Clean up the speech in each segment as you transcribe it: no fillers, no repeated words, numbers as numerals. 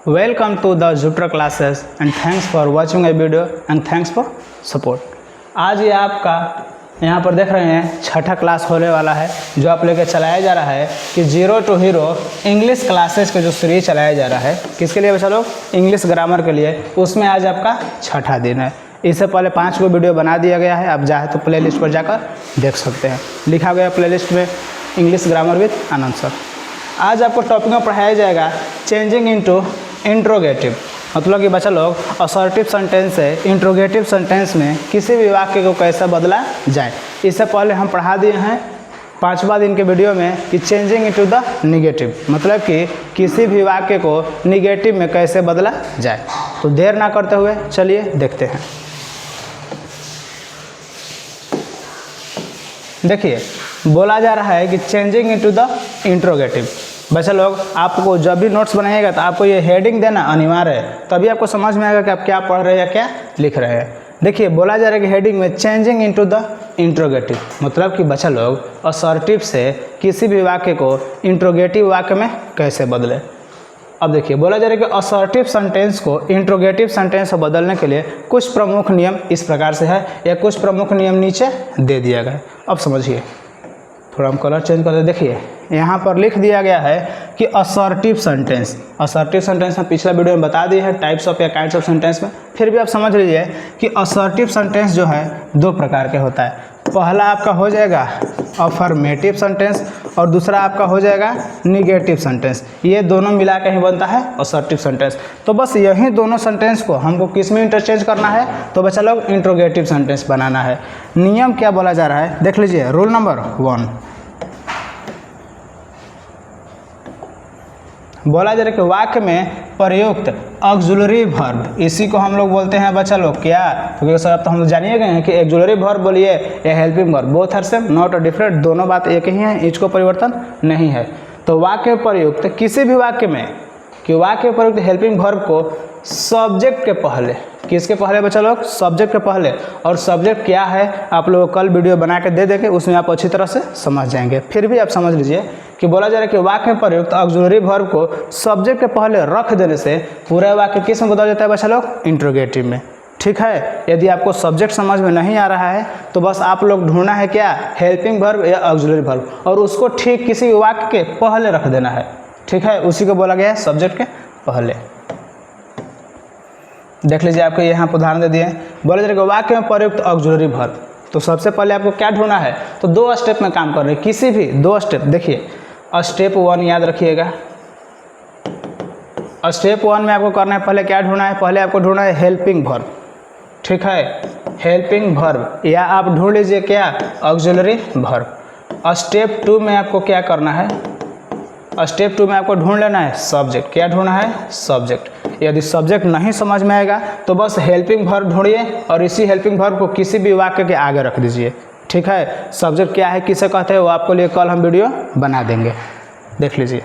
Welcome to the Jupiter classes and thanks for watching a video and thanks for support। आज ये आपका यहाँ पर देख रहे हैं छठा क्लास होने वाला है जो आप लेके चलाया जा रहा है कि zero to hero English classes का जो सीरीज चलाया जा रहा है किसके लिए बच्चा लोग, इंग्लिश ग्रामर के लिए। उसमें आज आपका छठा दिन है। इससे पहले 5 को वीडियो बना दिया गया है, आप चाहे तो प्लेलिस्ट पर जाकर देख सकते हैं। लिखा गया प्लेलिस्ट में English grammar with Anand sir. आज आपको टॉपिक में पढ़ाया जाएगा चेंजिंग इनटू इंट्रोगेटिव, मतलब कि बच्चा लोग असर्टिव सेंटेंस से इंट्रोगेटिव सेंटेंस में किसी भी वाक्य को कैसे बदला जाए। इससे पहले हम पढ़ा दिए हैं 5वां दिन के वीडियो में कि चेंजिंग इनटू द निगेटिव, मतलब कि किसी भी वाक्य को निगेटिव में कैसे बदला जाए। तो देर ना करते हुए चलिए देखते हैं। देखिए, बोला जा रहा है कि चेंजिंग इनटू द इंट्रोगेटिव। बच्चा लोग आपको जब भी नोट्स बनाइएगा तो आपको ये हेडिंग देना अनिवार्य है, तभी आपको समझ में आएगा कि आप क्या पढ़ रहे हैं या क्या लिख रहे हैं। देखिए, बोला जा रहा है कि हेडिंग में चेंजिंग इनटू द इंट्रोगेटिव, मतलब कि बच्चा लोग असर्टिव से किसी भी वाक्य को इंट्रोगेटिव वाक्य में कैसे बदले। अब देखिए, बोला जा रहा है कि असर्टिव सेंटेंस को इंट्रोगेटिव सेंटेंस से बदलने के लिए कुछ प्रमुख नियम इस प्रकार से है, या कुछ प्रमुख नियम नीचे दे दिया गया है। अब समझिए, थोड़ा हम कलर चेंज करते। देखिए, यहाँ पर लिख दिया गया है कि असर्टिव सेंटेंस हम पिछला वीडियो में बता दिए हैं टाइप्स ऑफ या काइंड्स ऑफ सेंटेंस में। फिर भी आप समझ लीजिए कि असर्टिव सेंटेंस जो है 2 प्रकार के होता है। पहला आपका हो जाएगा अफर्मेटिव सेंटेंस और दूसरा आपका हो जाएगा निगेटिव सेंटेंस। ये दोनों मिला के ही बनता है असर्टिव सेंटेंस। तो बस यही दोनों सेंटेंस को हमको किस में इंटरचेंज करना है, तो बच्चा लोग इंट्रोगेटिव सेंटेंस बनाना है। नियम क्या बोला जा रहा है, देख लीजिए। रूल नंबर 1, बोला जा रहा है कि वाक्य में प्रयुक्त ऑक्सिलरी वर्ब, इसी को हम लोग बोलते हैं बच्चा लोग क्या, क्योंकि सर अब तो हम लोग जानिए गए हैं कि ऑक्सिलरी वर्ब बोलिए या helping verb, both are same not different, दोनों बात एक ही है, इसको परिवर्तन नहीं है। तो वाक्य में प्रयुक्त किसी भी वाक्य में कि वाक्य में प्रयुक्त हेल्पिंग वर्ब को सब्जेक्ट के पहले, किसके पहले बच्चा लोग, सब्जेक्ट के पहले। और सब्जेक्ट क्या है आप लोग कल वीडियो बना के दे देंगे, उसमें आप अच्छी तरह से समझ जाएंगे। फिर भी आप समझ लीजिए कि बोला जा रहा है कि वाक्य में प्रयुक्त ऑक्सिलरी वर्ब को सब्जेक्ट के पहले रख देने से पूरा वाक्य किस में बदल जाता है बच्चा लोग, इंट्रोगेटिव में। ठीक है, यदि आपको सब्जेक्ट समझ में नहीं आ रहा है तो बस आप लोग ढूंढना है क्या, हेल्पिंग वर्ब या ऑक्सिलरी वर्ब, और उसको ठीक किसी वाक्य के पहले रख देना है। ठीक है, उसी को बोला गया है सब्जेक्ट के पहले। देख लीजिए, आपको यहाँ पर उदाहरण दे दिए। बोला जा रहा है कि वाक्य में प्रयुक्त ऑक्सिलरी वर्ब, तो सबसे पहले आपको क्या ढूंढना है, तो 2 स्टेप में काम कर रहे हैं, किसी भी 2 स्टेप। देखिए, स्टेप 1 याद रखिएगा। स्टेप 1 में आपको करना है, पहले क्या ढूंढना है, पहले आपको ढूंढना है हेल्पिंग वर्ब। ठीक है, हेल्पिंग वर्ब, या आप ढूंढ लीजिए क्या, ऑक्सिलरी वर्ब। स्टेप 2 में आपको क्या करना है, स्टेप 2 में आपको ढूंढ लेना है सब्जेक्ट। क्या ढूंढना है, सब्जेक्ट। यदि सब्जेक्ट नहीं समझ में आएगा तो बस हेल्पिंग वर्ब ढूंढिए और इसी हेल्पिंग वर्ब को किसी भी वाक्य के आगे रख दीजिए। ठीक है, सब्जेक्ट क्या है, किसे कहते हैं, वो आपको लिए कल हम वीडियो बना देंगे, देख लीजिए।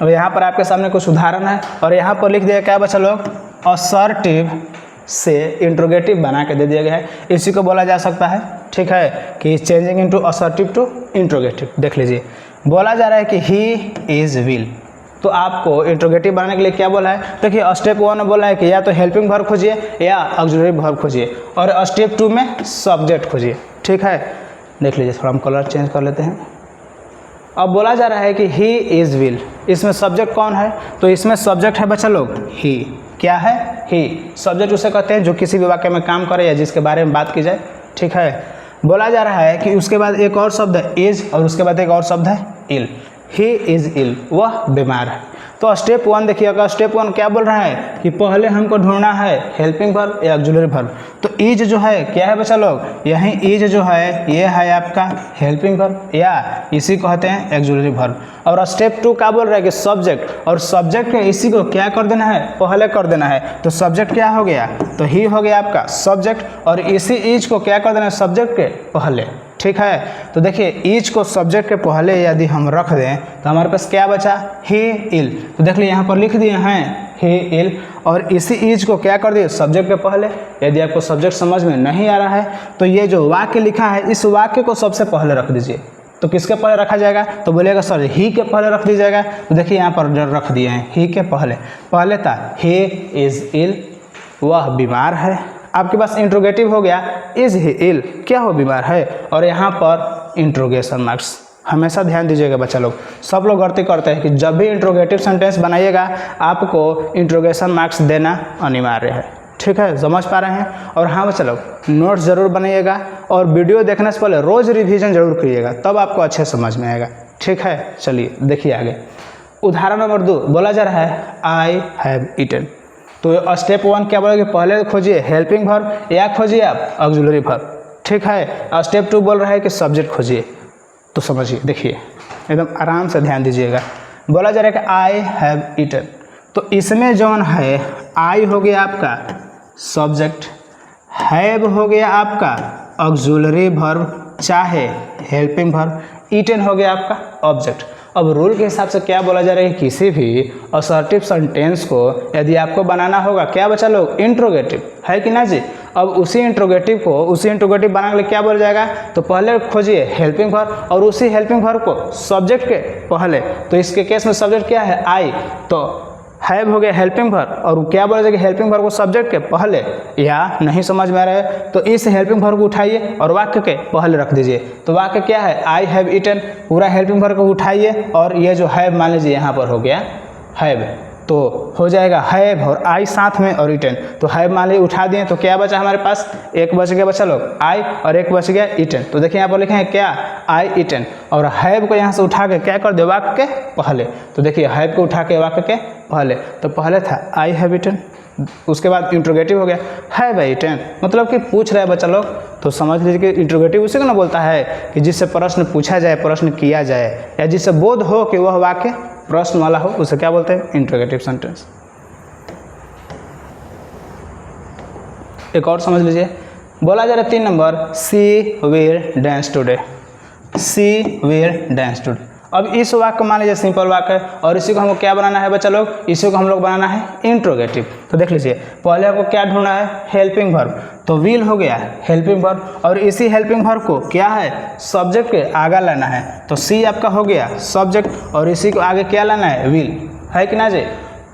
अब यहाँ पर आपके सामने कुछ उदाहरण है और यहाँ पर लिख दिया क्या बच्चा लोग, असर्टिव से इंट्रोगेटिव बना के दे दिया गया है, इसी को बोला जा सकता है। ठीक है, कि changing into assertive to interrogative. देख लीजिए, बोला जा रहा है कि ही इज विल, तो आपको इंट्रोगेटिव बनाने के लिए क्या बोला है, देखिए स्टेप 1 में बोला है कि या तो हेल्पिंग वर्ब खोजिए या ऑक्सिलरी वर्ब खोजिए, और स्टेप 2 में सब्जेक्ट खोजिए। ठीक है, देख लीजिए, थोड़ा हम कलर चेंज कर लेते हैं। अब बोला जा रहा है कि ही इज विल, इसमें सब्जेक्ट कौन है, तो इसमें सब्जेक्ट है बच्चा लोग ही। क्या है, ही। सब्जेक्ट उसे कहते हैं जो किसी भी वाक्य में काम करे या जिसके बारे में बात की जाए। ठीक है, बोला जा रहा है कि उसके बाद एक और शब्द है इज, और उसके बाद एक और शब्द है इल। ही इज इल, वह बीमार है। तो स्टेप 1 देखिएगा, स्टेप 1 क्या बोल रहा है कि पहले हमको ढूंढना है हेल्पिंग वर्ब या ऑक्सिलरी वर्ब। तो इज जो है क्या है बच्चा लोग, यही इज जो है ये है आपका हेल्पिंग वर्ब, या इसी को कहते हैं ऑक्सिलरी वर्ब। और स्टेप 2 क्या बोल रहा है कि सब्जेक्ट, और सब्जेक्ट के इसी को क्या कर देना है, पहले कर देना है। तो सब्जेक्ट क्या हो गया, तो ही हो गया आपका सब्जेक्ट, और इसी इज को क्या कर देना है, सब्जेक्ट के पहले। ठीक है, तो देखिए ईच को सब्जेक्ट के पहले यदि हम रख दें तो हमारे पास क्या बचा, ही इल। तो देख लीजिए यहाँ पर लिख दिए हैं ही इल, और इसी ईच को क्या कर दिए, सब्जेक्ट के पहले। यदि आपको सब्जेक्ट समझ में नहीं आ रहा है तो ये जो वाक्य लिखा है इस वाक्य को सबसे पहले रख दीजिए। तो किसके पहले रखा जाएगा, तो बोलिएगा सर ही के पहले रख दीजिएगा। तो देखिए यहाँ पर रख दिए हैं ही के पहले था ही इज़ इल, वह बीमार है। आपके पास इंट्रोगेटिव हो गया इज़ ही इल, क्या वो बीमार है, और यहाँ पर इंट्रोगेशन मार्क्स। हमेशा ध्यान दीजिएगा बच्चा लोग, सब लोग गलती करते हैं कि जब भी इंट्रोगेटिव सेंटेंस बनाइएगा आपको इंट्रोगेशन मार्क्स देना अनिवार्य है। ठीक है, समझ पा रहे हैं। और हाँ बच्चा लोग, नोट्स ज़रूर बनाइएगा और वीडियो देखने से पहले रोज़ रिवीजन जरूर करिएगा, तब आपको अच्छे समझ में आएगा। ठीक है, चलिए देखिए आगे। उदाहरण नंबर 2 बोला जा रहा है आई हैव ईटन। तो स्टेप 1 क्या बोला कि पहले खोजिए हेल्पिंग वर्ब या खोजिए आप ऑक्सिलरी वर्ब। ठीक है, स्टेप 2 बोल रहा है कि सब्जेक्ट खोजिए। तो समझिए, देखिए एकदम आराम से ध्यान दीजिएगा। बोला जा रहा है कि आई हैव ईटन, तो इसमें जौन है आई हो गया आपका सब्जेक्ट, हैव हो गया आपका ऑक्सिलरी वर्ब चाहे हेल्पिंग वर्ब, ईटन हो गया आपका ऑब्जेक्ट। अब रूल के हिसाब से क्या बोला जा रहा है, किसी भी असर्टिव सेंटेंस को यदि आपको बनाना होगा क्या बच्चा लोग, इंट्रोगेटिव, है कि ना जी। अब उसी इंट्रोगेटिव बनाने के लिए क्या बोला जाएगा, तो पहले खोजिए हेल्पिंग वर्ब और उसी हेल्पिंग वर्ब को सब्जेक्ट के पहले। तो इसके केस में सब्जेक्ट क्या है आई, तो हैव हो गया हेल्पिंग वर्ब और क्या बोला जाएगा हेल्पिंग वर्ब को सब्जेक्ट के पहले। या नहीं समझ में आ रहा है तो इस हेल्पिंग वर्ब को उठाइए और वाक्य के पहले रख दीजिए। तो वाक्य क्या है, आई हैव ईटन, पूरा हेल्पिंग वर्ब को उठाइए और ये जो हैव मान लीजिए यहाँ पर हो गया हैव, तो हो जाएगा हैव और आई साथ में और ईटन। तो हैव मान लीजिए उठा दिए, तो क्या बचा हमारे पास, एक बच गया बच्चा लोग आई और एक बच गया ईटन। तो देखिए यहाँ पर लिखे हैं क्या, आई ईटन, और हैव को यहाँ से उठा के क्या कर दे वाक्य के पहले। तो देखिए हैव को उठा के वाक्य के पहले, तो पहले था आई हैव ईटन, उसके बाद इंट्रोगेटिव हो गया हैव ईटन, मतलब कि पूछ रहा है बच्चा लोग। तो समझ लीजिए कि इंट्रोगेटिव उसी को ना बोलता है कि जिससे प्रश्न पूछा जाए, प्रश्न किया जाए, या जिससे बोध हो कि वह वाक्य प्रश्न वाला हो, उसे क्या बोलते हैं, इंट्रोगेटिव सेंटेंस। एक और समझ लीजिए, बोला जा रहा है 3 number she will dance today, she will dance today. अब इस वाक्य को मान लीजिए सिंपल वाक्य है और इसी को हमको क्या बनाना है बच्चा लोग, इसी को हम लोग बनाना है इंट्रोगेटिव। तो देख लीजिए पहले आपको क्या ढूंढना है, हेल्पिंग वर्ब, तो विल हो गया हेल्पिंग वर्ब और इसी हेल्पिंग वर्ब को क्या है सब्जेक्ट के आगे लाना है। तो सी आपका हो गया सब्जेक्ट और इसी को आगे क्या लाना है, विल, है कि ना जी।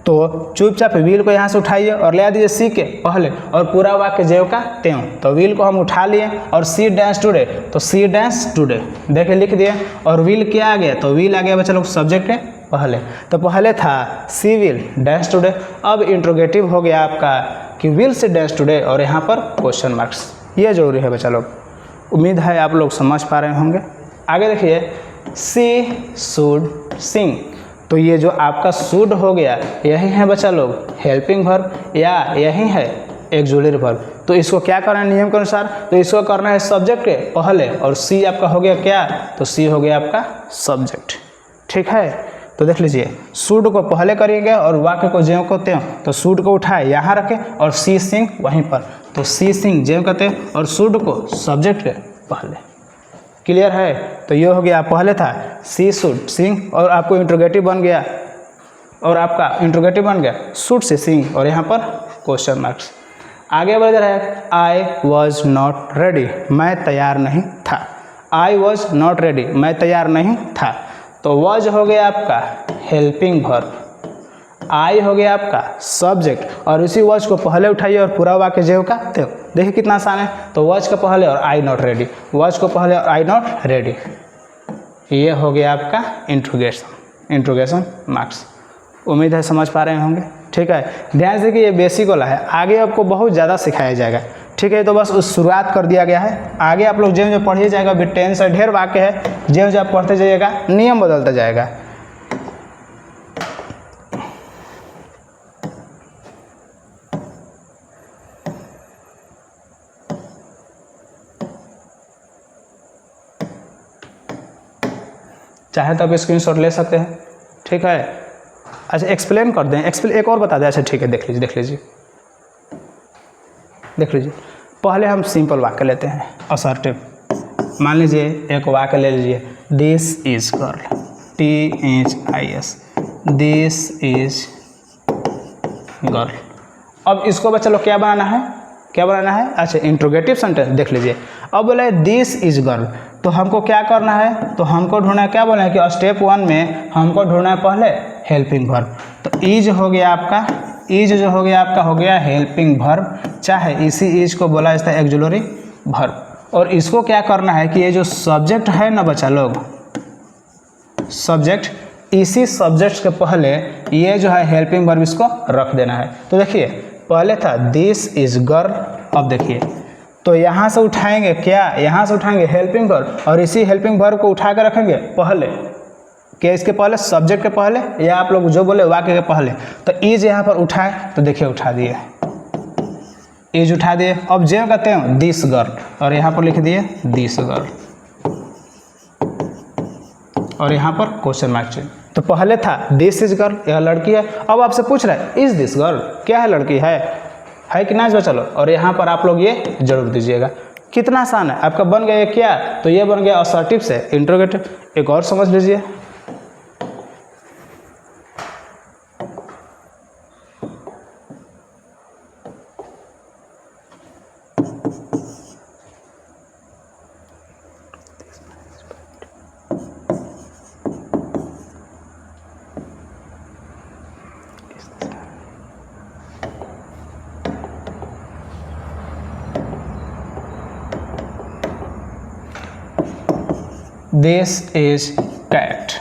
तो चुपचाप विल को यहाँ से उठाइए और ले दीजिए सी के पहले और पूरा वाक्य जेव का त्यों। तो विल को हम उठा लिए और सी डांस टुडे, तो सी डांस टुडे देखिए लिख दिए। और विल क्या आ गया, तो विल आ गया बच्चा लोग सब्जेक्ट के पहले। तो पहले था सी विल डांस टुडे, अब इंट्रोगेटिव हो गया आपका कि विल से डांस टुडे और यहाँ पर क्वेश्चन मार्क्स। ये जरूरी है बच्चा लोग, उम्मीद है आप लोग समझ पा रहे होंगे। आगे देखिए सी शुड सिंग, तो ये जो आपका शुड हो गया यही है बच्चा लोग हेल्पिंग वर्ब या यही है ऑक्सिलरी वर्ब। तो इसको क्या करना है नियम के अनुसार, तो इसको करना है सब्जेक्ट के पहले और सी आपका हो गया क्या, तो सी हो गया आपका सब्जेक्ट। ठीक है, तो देख लीजिए शुड को पहले करेंगे और वाक्य को ज्यों को त्यों। तो शुड को उठाए यहाँ रखें और सी सिंग वहीं पर, तो सी सिंग ज्यों का त्यों और शुड को सब्जेक्ट के पहले। क्लियर है, तो ये हो गया पहले था सी शुड सिंग और आपको इंट्रोगेटिव बन गया और आपका इंट्रोगेटिव बन गया शुड से सिंग और यहाँ पर क्वेश्चन मार्क्स। आगे बढ़ रहा है आई वॉज नॉट रेडी, मैं तैयार नहीं था। आई वॉज नॉट रेडी, मैं तैयार नहीं था। तो वॉज हो गया आपका हेल्पिंग वर्ब, आई हो गया आपका सब्जेक्ट और इसी वॉज को पहले उठाइए और पूरा वाक्य जेव का त्यों। देखिए कितना आसान है। तो वॉज का पहले और आई नॉट रेडी, वॉज को पहले और आई नॉट रेडी, ये हो गया आपका इंट्रोगेशन मार्क्स। उम्मीद है समझ पा रहे होंगे। ठीक है, ध्यान से कि ये बेसिक वाला है, आगे आपको बहुत ज़्यादा सिखाया जाएगा। ठीक है, तो बस उस शुरुआत कर दिया गया है, आगे आप लोग जो पढ़िए जाएगा। अभी 10 से ढेर वाक्य है, जो आप पढ़ते जाइएगा नियम बदलता जाएगा। चाहे तो आप स्क्रीनशॉट ले सकते हैं। ठीक है, अच्छा एक्सप्लेन कर दें, एक और बता दें। अच्छा ठीक है, देख लीजिए पहले हम सिंपल वाक्य लेते हैं असर्टिव। मान लीजिए एक वाक्य ले लीजिए, this is girl, THIS, this is girl. अब इसको बच्चा लोग क्या बनाना है, अच्छा इंट्रोगेटिव सेंटेंस देख लीजिए। अब बोला है दिस इज गर्ल, तो हमको क्या करना है, तो हमको ढूंढना है, क्या बोले हैं कि स्टेप 1 में हमको ढूंढना है पहले हेल्पिंग वर्ब। तो इज हो गया आपका, इज जो हो गया आपका हो गया हेल्पिंग वर्ब, चाहे इसी इज को बोला जाता है ऑक्सिलरी वर्ब। और इसको क्या करना है कि ये जो सब्जेक्ट है ना बच्चा लोग, सब्जेक्ट, इसी सब्जेक्ट के पहले ये जो है हेल्पिंग वर्ब इसको रख देना है। तो देखिए पहले था दिस इज गर्ल, अब देखिए तो यहाँ से उठाएंगे क्या, यहाँ से उठाएंगे हेल्पिंग वर्ब और इसी हेल्पिंग वर्ब को उठा कर रखेंगे पहले, क्या इसके पहले, सब्जेक्ट के पहले, या आप लोग जो बोले वाक्य के पहले। तो इज यहाँ पर उठाए, तो देखिए उठा दिए, इज उठा दिए। अब जो कहते हैं दिस गर्ल, और यहाँ पर लिख दिए दिस गर्ल, और यहाँ पर क्वेश्चन मार्क चिन्ह। तो पहले था दिस इज गर्ल, यह लड़की है। अब आपसे पूछ रहा है इज दिस गर्ल, क्या है, लड़की है कि ना, चलो। और यहाँ पर आप लोग ये जरूर दीजिएगा। कितना आसान है आपका, बन गया ये क्या, तो ये बन गया असर्टिव से इंट्रोगेटिव। एक और समझ लीजिए, this is cat,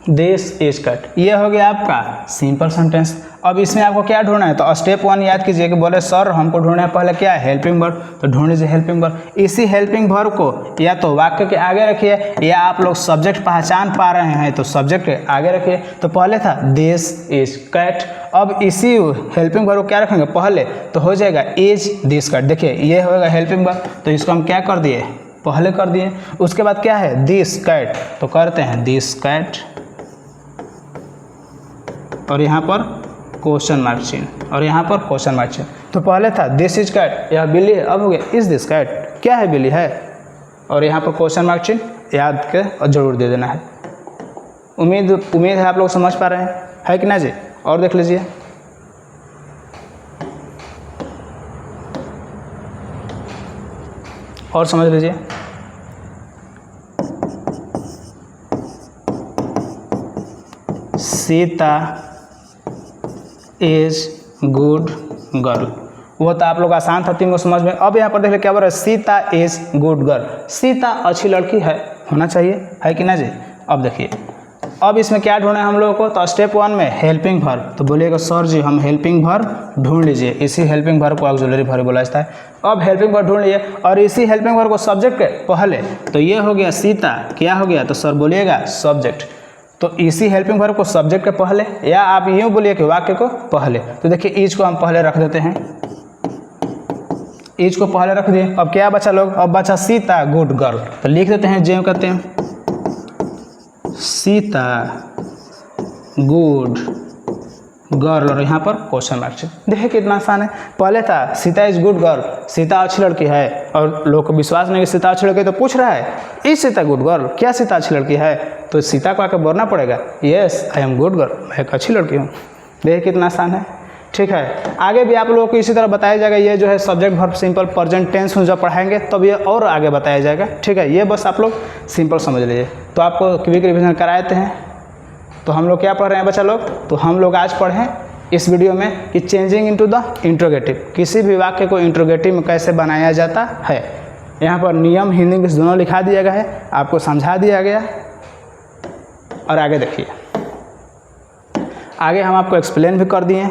this is cat, ये हो गया आपका सिंपल सेंटेंस। अब इसमें आपको क्या ढूंढना है, तो स्टेप 1 याद कीजिए कि बोले सर हमको ढूंढना है पहले क्या है, हेल्पिंग वर्ब। तो ढूंढ लीजिए हेल्पिंग वर्ब। इसी हेल्पिंग वर्ब को या तो वाक्य के आगे रखिए, या आप लोग सब्जेक्ट पहचान पा रहे हैं तो सब्जेक्ट के आगे रखिए। तो पहले था दिस इज कैट, अब इसी हेल्पिंग वर्ब को क्या रखेंगे पहले, तो हो जाएगा इज दिस कैट। देखिए ये होगा हेल्पिंग वर्ब, तो इसको हम क्या कर दिए, पहले कर दिए। उसके बाद क्या है दिस कैट, तो करते हैं दिस कैट, और यहाँ पर क्वेश्चन मार्क चिन्ह, और यहाँ पर क्वेश्चन मार्क चिन्ह। तो पहले था दिस इज कैट, यह बिल्ली है, अब हो गया इज दिस कैट, क्या है, बिल्ली है, और यहाँ पर क्वेश्चन मार्क चिन्ह याद के और जरूर दे देना है। उम्मीद है आप लोग समझ पा रहे हैं, है कि ना जी। और देख लीजिए, और समझ लीजिए, सीता इज गुड गर्ल, वो तो आप लोग आसान था, तीन को समझ में। अब यहाँ पर देखिए क्या बोल रहा है, Sita is good girl, Sita अच्छी लड़की है, होना चाहिए, है कि ना जी। अब देखिए अब इसमें क्या ढूंढना है हम लोगों को, तो स्टेप 1 में हेल्पिंग वर्ब। तो बोलिएगा सर जी हम हेल्पिंग वर्ब ढूंढ लीजिए, इसी हेल्पिंग वर्ब को ऑक्सिलरी वर्ब बोला जाता है। अब हेल्पिंग वर्ब ढूंढ लीजिए और इसी हेल्पिंग वर्ब को सब्जेक्ट के पहले, तो ये हो गया सीता, क्या हो गया, तो सर बोलिएगा सब्जेक्ट। तो इसी हेल्पिंग वर्ब को सब्जेक्ट के पहले, या आप यूँ बोलिए कि वाक्य को पहले। तो देखिए इज को हम पहले रख देते हैं, इज को पहले रख दिए। अब क्या बचा लोग, अब बचा सीता गुड गर्ल, तो लिख देते हैं जो कहते हैं सीता गुड गर्ल, और यहाँ पर क्वेश्चन मार्क। देखिए कितना आसान है। पहले था Sita is good girl, Sita अच्छी लड़की है, और लोग को विश्वास नहीं कि सीता अच्छी लड़की, तो पूछ रहा है इज सीता गुड गर्ल, क्या सीता अच्छी लड़की है, तो सीता को आकर बोलना पड़ेगा yes I am good girl, मैं एक अच्छी लड़की हूँ। देखिए कितना आसान है, ठीक है। आगे भी आप लोगों को इसी तरह बताया जाएगा, ये जो है subject verb simple present tense में जब पढ़ाएंगे तब ये और आगे बताया जाएगा, ठीक है। ये बस आप लोग सिंपल समझ लीजिए। तो आपको क्विक रिवीजन कराए थे हैं, तो हम लोग क्या पढ़ रहे हैं बच्चा लोग, तो हम लोग आज पढ़ें इस वीडियो में कि चेंजिंग इनटू द इंट्रोगेटिव, किसी भी वाक्य को इंट्रोगेटिव में कैसे बनाया जाता है। यहाँ पर नियम हिंदी इंग्लिश दोनों लिखा दिया गया है, आपको समझा दिया गया। और आगे देखिए, आगे हम आपको एक्सप्लेन भी कर दिए,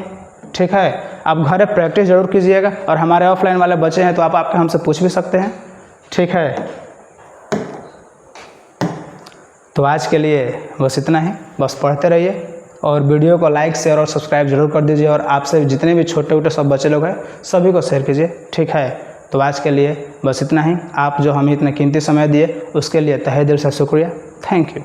ठीक है। आप घर में प्रैक्टिस जरूर कीजिएगा, और हमारे ऑफलाइन वाले बच्चे हैं तो आप आपके हमसे पूछ भी सकते हैं, ठीक है। तो आज के लिए बस इतना ही, बस पढ़ते रहिए और वीडियो को लाइक शेयर और सब्सक्राइब जरूर कर दीजिए, और आपसे जितने भी छोटे छोटे सब बच्चे लोग हैं सभी को शेयर कीजिए, ठीक है। तो आज के लिए बस इतना ही। आप जो हमें इतना कीमती समय दिए उसके लिए तहे दिल से शुक्रिया, थैंक यू।